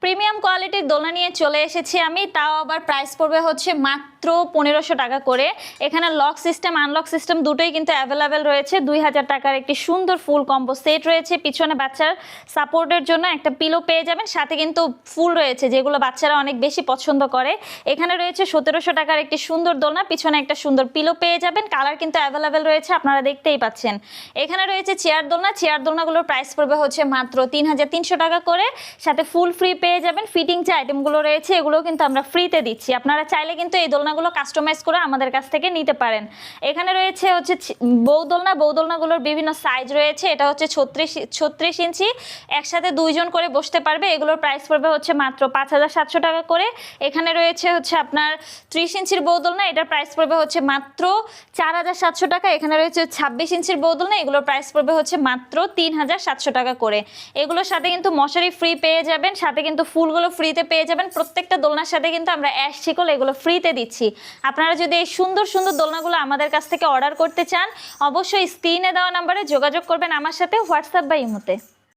Premium কোয়ালিটির দোলনা নিয়ে চলে এসেছি আমি, তাও আবার প্রাইস পড়বে হচ্ছে মাত্র 1500 টাকা করে। এখানে লক সিস্টেম আনলক সিস্টেম দুটোই কিন্তু অ্যাভেলেবেল রয়েছে। 2000 টাকার একটি সুন্দর ফুল কম্বো সেট রয়েছে। পিছনে বাচ্চার সাপোর্টের জন্য একটা পিলো পেয়ে যাবেন, সাথে কিন্তু ফুল রয়েছে যেগুলো বাচ্চারা অনেক বেশি পছন্দ করে। এখানে রয়েছে 1700 টাকার একটি সুন্দর দোলনা, পিছনে একটা সুন্দর পিলো পেয়ে যাবেন। কালার কিন্তু অ্যাভেলেবেল রয়েছে, আপনারা দেখতেই পাচ্ছেন। এখানে রয়েছে চেয়ার দোলনা। চেয়ার দোলনাগুলোর প্রাইস পড়বে হচ্ছে মাত্র 3300 টাকা করে, সাথে ফুল ফ্রি পেয়ে যাবেন। ফিটিং যে আইটেমগুলো রয়েছে এগুলো কিন্তু আমরা ফ্রিতে দিচ্ছি। আপনারা চাইলে কিন্তু এই দোলনাগুলো কাস্টমাইজ করে আমাদের কাছ থেকে নিতে পারেন। এখানে রয়েছে হচ্ছে বউ দোলনা। বউ দোলনাগুলোর বিভিন্ন সাইজ রয়েছে। এটা হচ্ছে 36 ইঞ্চি, একসাথে দুইজন করে বসতে পারবে। এগুলোর প্রাইস পড়বে হচ্ছে মাত্র 5700 টাকা করে। এখানে রয়েছে হচ্ছে আপনার 30 ইঞ্চির বউ দোলনা। এটার প্রাইস পড়বে হচ্ছে মাত্র 4700 টাকা। এখানে রয়েছে 26 ইঞ্চির বউ দোলনা। এগুলোর প্রাইস পড়বে হচ্ছে মাত্র 3700 টাকা করে। এগুলোর সাথে কিন্তু মশারি ফ্রি পেয়ে যাবেন, সাথে কিন্তু ফুলগুলো ফ্রিতে পেয়ে যাবেন। প্রত্যেকটা দোলনার সাথে কিন্তু আমরা অ্যাশ শিকল এগুলো ফ্রিতে দিচ্ছি। আপনারা যদি এই সুন্দর সুন্দর দোলনাগুলো আমাদের কাছ থেকে অর্ডার করতে চান, অবশ্যই স্ক্রিনে দেওয়া নাম্বারে যোগাযোগ করবেন আমার সাথে, হোয়াটসঅ্যাপ বা ইমোতে।